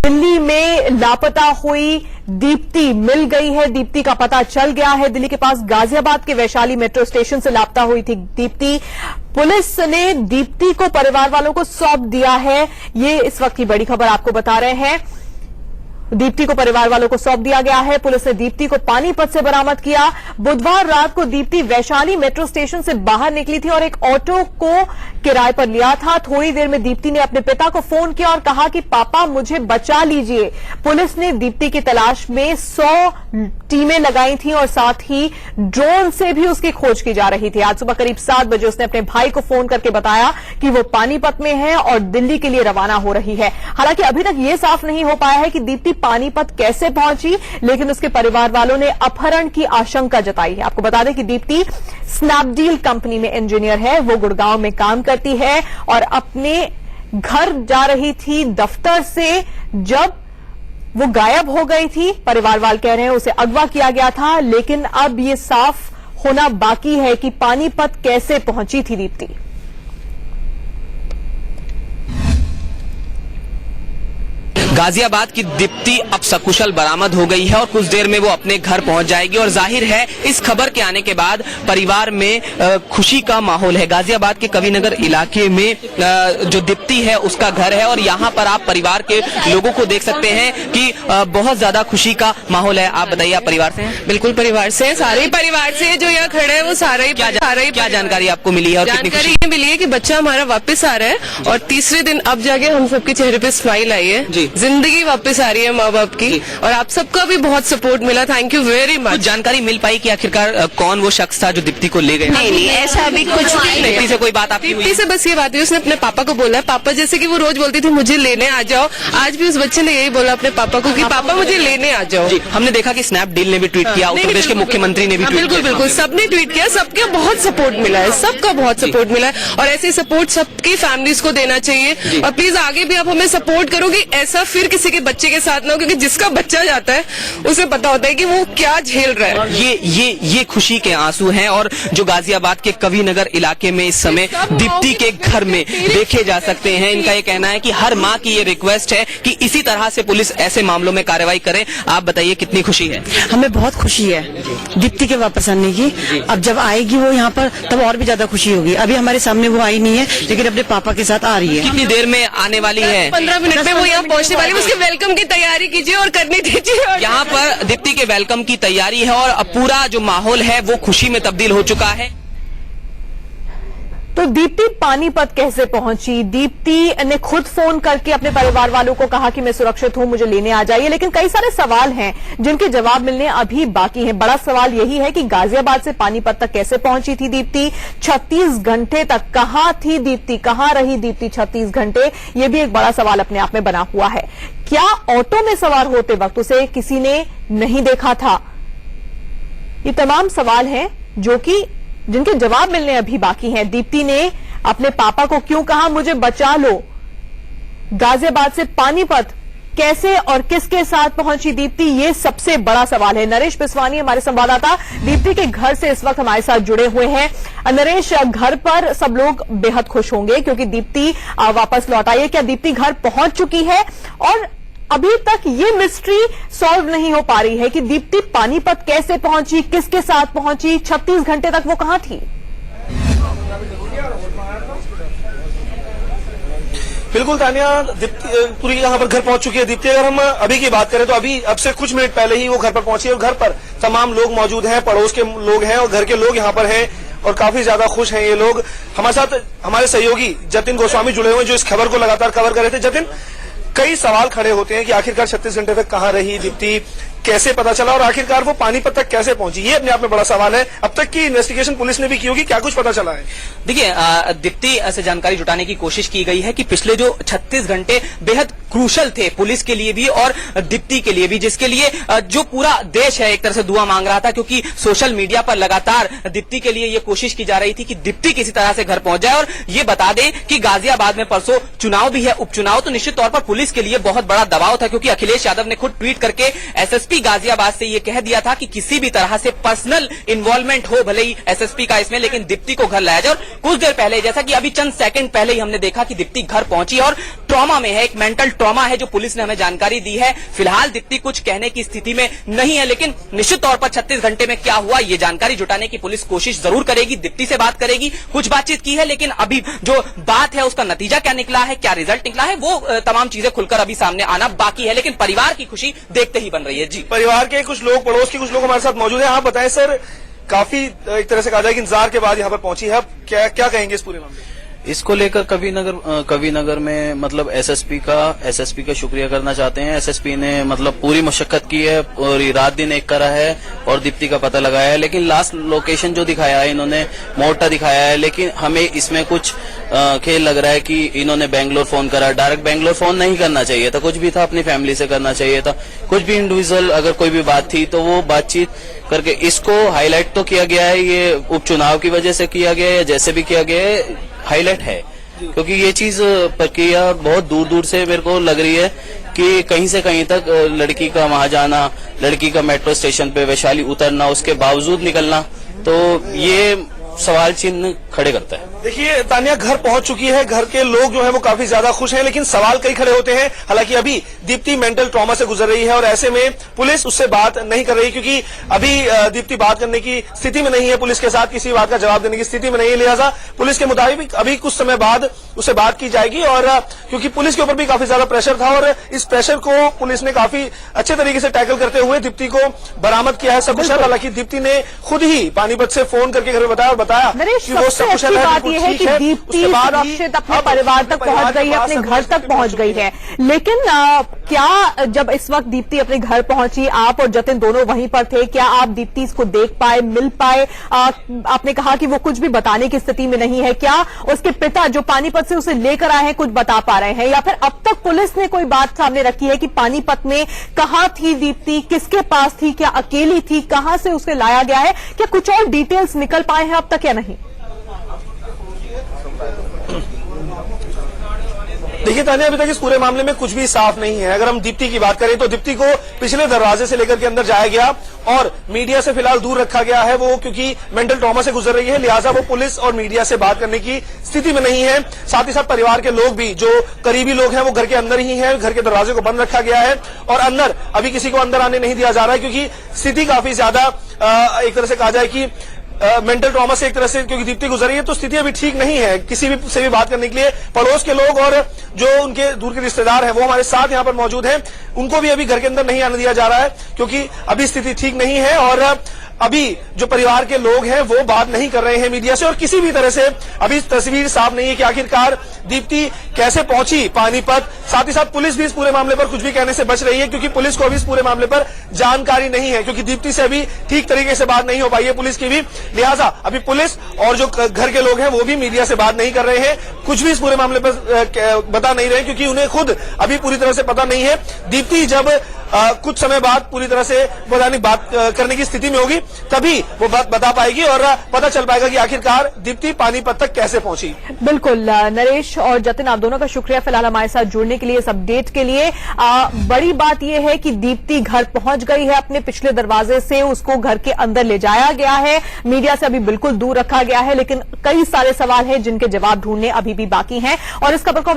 दिल्ली में लापता हुई दीप्ति मिल गई है। दीप्ति का पता चल गया है। दिल्ली के पास गाजियाबाद के वैशाली मेट्रो स्टेशन से लापता हुई थी दीप्ति। पुलिस ने दीप्ति को परिवार वालों को सौंप दिया है। ये इस वक्त की बड़ी खबर आपको बता रहे हैं। दीप्ति को परिवार वालों को सौंप दिया गया है। पुलिस ने दीप्ति को पानीपत से बरामद किया। बुधवार रात को दीप्ति वैशाली मेट्रो स्टेशन से बाहर निकली थी और एक ऑटो को किराए पर लिया था। थोड़ी देर में दीप्ति ने अपने पिता को फोन किया और कहा कि पापा मुझे बचा लीजिए। पुलिस ने दीप्ति की तलाश में 100 टीमें लगाई थी और साथ ही ड्रोन से भी उसकी खोज की जा रही थी। आज सुबह करीब 7 बजे उसने अपने भाई को फोन करके बताया कि वो पानीपत में है और दिल्ली के लिए रवाना हो रही है। हालांकि अभी तक ये साफ नहीं हो पाया है कि दीप्ति पानीपत कैसे पहुंची, लेकिन उसके परिवार वालों ने अपहरण की आशंका जताई है। आपको बता दें कि दीप्ति स्नैपडील कंपनी में इंजीनियर है। वो गुड़गांव में काम करती है और अपने घर जा रही थी दफ्तर से जब वो गायब हो गई थी। परिवार वाले कह रहे हैं उसे अगवा किया गया था, लेकिन अब ये साफ होना बाकी है कि पानीपत कैसे पहुंची थी दीप्ति। गाजियाबाद की दीप्ति अब सकुशल बरामद हो गई है और कुछ देर में वो अपने घर पहुंच जाएगी और जाहिर है इस खबर के आने के बाद परिवार में खुशी का माहौल है। गाजियाबाद के कविनगर इलाके में जो दीप्ति है उसका घर है और यहाँ पर आप परिवार के लोगों को देख सकते हैं कि बहुत ज्यादा खुशी का माहौल है। आप बताइए, आप परिवार से हैं? बिल्कुल परिवार से, सारे परिवार से जो यहाँ खड़े हैं वो सारे ही क्या जानकारी आपको मिली है और कितनी जानकारी ये मिली है कि बच्चा हमारा वापस आ रहा है और तीसरे दिन अब जाके हम सबके चेहरे पे स्माइल आई है। जी, जिंदगी वापस आ रही है माँ बाप की और आप सबका भी बहुत सपोर्ट मिला। Thank you very much. कुछ जानकारी मिल पाई कि आखिरकार कौन वो शख्स था जो दीप्ति को ले गया? नहीं, ऐसा अभी कुछ नहीं। दीप्ति से कोई बात आपकी हुई? दीप्ति से बस ये बात हुई, उसने अपने पापा को बोला, पापा जैसे कि वो रोज बोलती थी मुझे लेने आ जाओ, आज भी उस बच्चे ने यही बोला अपने पापा को कि पापा मुझे लेने आ जाओ। हमने देखा कि स्नैपडील ने भी ट्वीट किया, उत्तर प्रदेश के मुख्यमंत्री ने भी ट्वीट किया। बिल्कुल बिल्कुल, सबने ट्वीट किया, सबके बहुत सपोर्ट मिला है, सबका बहुत सपोर्ट मिला है और ऐसे सपोर्ट सबकी फैमिलीज को देना चाहिए। और प्लीज आगे भी आप हमें सपोर्ट करो कि ऐसा फिर किसी के बच्चे के साथ ना हो, क्योंकि जिसका बच्चा जाता है उसे पता होता है कि वो क्या झेल रहा है। ये खुशी के आंसू हैं और जो गाजियाबाद के कविनगर इलाके में इस समय दीप्ति के घर में देखे जा सकते हैं। इनका ये कहना है कि हर माँ की ये रिक्वेस्ट है कि इसी तरह से पुलिस ऐसे मामलों में कार्रवाई करे। आप बताइए, कितनी खुशी है? हमें बहुत खुशी है दीप्ति के वापस आने की। अब जब आएगी वो यहाँ पर तब और भी ज्यादा खुशी होगी। अभी हमारे सामने वो आई नहीं है, लेकिन अपने पापा के साथ आ रही है। कितनी देर में आने वाली है? 15 मिनट में वो यहाँ पहुँचने वाली है। उसके वेलकम की तैयारी कीजिए और करने दीजिए। यहाँ पर दीप्ति के वेलकम की तैयारी है और पूरा जो माहौल है वो खुशी में तब्दील हो चुका है। तो दीप्ति पानीपत कैसे पहुंची? दीप्ति ने खुद फोन करके अपने परिवार वालों को कहा कि मैं सुरक्षित हूं, मुझे लेने आ जाइए, लेकिन कई सारे सवाल हैं जिनके जवाब मिलने अभी बाकी हैं। बड़ा सवाल यही है कि गाजियाबाद से पानीपत तक कैसे पहुंची थी दीप्ति? 36 घंटे तक कहां थी दीप्ति, कहां रही दीप्ति 36 घंटे? यह भी एक बड़ा सवाल अपने आप में बना हुआ है। क्या ऑटो में सवार होते वक्त उसे किसी ने नहीं देखा था? ये तमाम सवाल हैं जिनके जवाब मिलने अभी बाकी हैं। दीप्ति ने अपने पापा को क्यों कहा मुझे बचा लो? गाजियाबाद से पानीपत कैसे और किसके साथ पहुंची दीप्ति? ये सबसे बड़ा सवाल है। नरेश पिस्वानी हमारे संवाददाता दीप्ति के घर से इस वक्त हमारे साथ जुड़े हुए हैं। नरेश, घर पर सब लोग बेहद खुश होंगे क्योंकि दीप्ति वापस लौट आई है। क्या दीप्ति घर पहुंच चुकी है? और अभी तक ये मिस्ट्री सॉल्व नहीं हो पा रही है कि दीप्ति पानीपत कैसे पहुंची, किसके साथ पहुंची, 36 घंटे तक वो कहां थी? बिल्कुल तानिया, दीप्ति पूरी यहाँ पर घर पहुंच चुकी है। दीप्ति, अगर हम अभी की बात करें तो अब से कुछ मिनट पहले ही वो घर पर पहुंची है और घर पर तमाम लोग मौजूद हैं, पड़ोस के लोग हैं और घर के लोग यहाँ पर हैं और काफी ज्यादा खुश हैं ये लोग। हमारे साथ हमारे सहयोगी जतिन गोस्वामी जुड़े हुए हैं जो इस खबर को लगातार कवर कर रहे थे। जतिन, कई सवाल खड़े होते हैं कि आखिरकार 36 घंटे तक कहां रही दीप्ति, कैसे पता चला और आखिरकार वो पानीपत तक कैसे पहुंची? ये अपने आप में बड़ा सवाल है। अब तक की इन्वेस्टिगेशन पुलिस ने भी की होगी, क्या कुछ पता चला है? देखिए, दीप्ति से जानकारी जुटाने की कोशिश की गई है कि पिछले जो 36 घंटे बेहद क्रूशल थे पुलिस के लिए भी और दीप्ति के लिए भी, जिसके लिए जो पूरा देश है एक तरह से दुआ मांग रहा था, क्योंकि सोशल मीडिया पर लगातार दीप्ति के लिए ये कोशिश की जा रही थी कि दीप्ति किसी तरह से घर पहुंच जाए। और ये बता दें कि गाजियाबाद में परसों चुनाव भी है, उपचुनाव, तो निश्चित तौर पर पुलिस के लिए बहुत बड़ा दबाव था, क्योंकि अखिलेश यादव ने खुद ट्वीट करके एसएसपी एसएसपी गाजियाबाद से ये कह दिया था कि किसी भी तरह से पर्सनल इन्वॉल्वमेंट हो भले ही एसएसपी का इसमें, लेकिन दीप्ति को घर लाया जाए। और कुछ देर पहले, जैसा कि अभी चंद सेकंड पहले ही हमने देखा कि दीप्ति घर पहुंची और ट्रॉमा में है, एक मेंटल ट्रॉमा है जो पुलिस ने हमें जानकारी दी है। फिलहाल दीप्ति कुछ कहने की स्थिति में नहीं है, लेकिन निश्चित तौर पर 36 घंटे में क्या हुआ ये जानकारी जुटाने की पुलिस कोशिश जरूर करेगी, दीप्ति से बात करेगी। कुछ बातचीत की है, लेकिन अभी जो बात है उसका नतीजा क्या निकला है, क्या रिजल्ट निकला है, वो तमाम चीजें खुलकर अभी सामने आना बाकी है। लेकिन परिवार की खुशी देखते ही बन रही है। जी, परिवार के कुछ लोग, पड़ोस के कुछ लोग हमारे साथ मौजूद हैं। आप बताएं सर, काफी एक तरह से कहा जाए कि इंतजार के बाद यहाँ पर पहुंची है, क्या क्या कहेंगे इस पूरे मामले में? इसको लेकर कविनगर में मतलब एसएसपी का शुक्रिया करना चाहते हैं। एसएसपी ने मतलब पूरी मशक्कत की है और रात दिन एक करा है और दीप्ति का पता लगाया है, लेकिन लास्ट लोकेशन जो दिखाया है इन्होंने मोटा दिखाया है, लेकिन हमें इसमें कुछ खेल लग रहा है कि इन्होंने बेंगलोर फोन करा। डायरेक्ट बेंगलोर फोन नहीं करना चाहिए था, कुछ भी था अपनी फैमिली से करना चाहिए था। कुछ भी इंडिविजुअल अगर कोई भी बात थी तो वो बातचीत करके, इसको हाईलाइट तो किया गया है, ये उपचुनाव की वजह से किया गया है या जैसे भी किया गया है, हाईलाइट है, क्योंकि ये चीज प्रक्रिया बहुत दूर दूर से मेरे को लग रही है कि कहीं से कहीं तक लड़की का वहां जाना, लड़की का मेट्रो स्टेशन पे वैशाली उतरना, उसके बावजूद निकलना, तो ये सवाल चिन्ह खड़े करता है। देखिए तानिया घर पहुंच चुकी है, घर के लोग जो हैं वो काफी ज्यादा खुश हैं, लेकिन सवाल कई खड़े होते हैं। हालांकि अभी दीप्ति मेंटल ट्रॉमा से गुजर रही है और ऐसे में पुलिस उससे बात नहीं कर रही, क्योंकि अभी दीप्ति बात करने की स्थिति में नहीं है, पुलिस के साथ किसी बात का जवाब देने की स्थिति में नहीं है। लिहाजा पुलिस के मुताबिक अभी कुछ समय बाद उससे बात की जाएगी, और क्योंकि पुलिस के ऊपर भी काफी ज्यादा प्रेशर था और इस प्रेशर को पुलिस ने काफी अच्छे तरीके से टैकल करते हुए दीप्ति को बरामद किया है सकुशल। हालांकि दीप्ति ने खुद ही पानीपत से फोन करके घर में बताया कि वो सबसे अच्छी बात यह है कि दीप्ति सुरक्षित अपने परिवार तक पहुंच गई है, अपने घर तक पहुंच गई है। लेकिन क्या जब इस वक्त दीप्ति अपने घर पहुंची, आप और जतिन दोनों वहीं पर थे, क्या आप दीप्ति को देख पाए, मिल पाए? आपने कहा कि वो कुछ भी बताने की स्थिति में नहीं है, क्या उसके पिता जो पानीपत से उसे लेकर आए हैं कुछ बता पा रहे हैं, या फिर अब तक पुलिस ने कोई बात सामने रखी है कि पानीपत में कहां थी दीप्ति, किसके पास थी, क्या अकेली थी, कहां से उसे लाया गया है, क्या कुछ और डिटेल्स निकल पाए हैं अब तक या नहीं? देखिए तानिया, अभी तक इस पूरे मामले में कुछ भी साफ नहीं है। अगर हम दीप्ति की बात करें तो दीप्ति को पिछले दरवाजे से लेकर के अंदर जाया गया और मीडिया से फिलहाल दूर रखा गया है। वो क्योंकि मेंटल ट्रॉमा से गुजर रही है, लिहाजा वो पुलिस और मीडिया से बात करने की स्थिति में नहीं है। साथ ही साथ परिवार के लोग भी, जो करीबी लोग हैं, वो घर के अंदर ही हैं। घर के दरवाजे को बंद रखा गया है और अंदर अभी किसी को अंदर आने नहीं दिया जा रहा है, क्योंकि स्थिति काफी ज्यादा एक तरह से कहा जाए कि मेंटल ट्रॉमा से एक तरह से क्योंकि दीप्ति गुजर रही है, तो स्थिति अभी ठीक नहीं है किसी भी से भी बात करने के लिए। पड़ोस के लोग और जो उनके दूर के रिश्तेदार हैं वो हमारे साथ यहाँ पर मौजूद हैं, उनको भी अभी घर के अंदर नहीं आने दिया जा रहा है, क्योंकि अभी स्थिति ठीक नहीं है। और अभी जो परिवार के लोग हैं वो बात नहीं कर रहे हैं मीडिया से, और किसी भी तरह से अभी तस्वीर साफ नहीं है कि आखिरकार दीप्ति कैसे पहुंची पानीपत। साथ ही साथ पुलिस भी इस पूरे मामले पर कुछ भी कहने से बच रही है, क्योंकि पुलिस को अभी इस पूरे मामले पर जानकारी नहीं है, क्योंकि दीप्ति से अभी ठीक तरीके से बात नहीं हो पाई है पुलिस की भी। लिहाजा अभी पुलिस और जो घर के लोग हैं वो भी मीडिया से बात नहीं कर रहे हैं, कुछ भी इस पूरे मामले पर बता नहीं रहे, क्योंकि उन्हें खुद अभी पूरी तरह से पता नहीं है। दीप्ति जब कुछ समय बाद पूरी तरह से बात करने की स्थिति में होगी, तभी वो बात बता पाएगी और पता चल पाएगा कि आखिरकार दीप्ति पानीपत तक कैसे पहुंची। बिल्कुल नरेश और जतिन, आप दोनों का शुक्रिया फिलहाल हमारे साथ जुड़ने के लिए, इस अपडेट के लिए। बड़ी बात यह है कि दीप्ति घर पहुंच गई है, अपने पिछले दरवाजे से उसको घर के अंदर ले जाया गया है, मीडिया से अभी बिल्कुल दूर रखा गया है, लेकिन कई सारे सवाल हैं जिनके जवाब ढूंढने अभी भी बाकी हैं और इस खबर को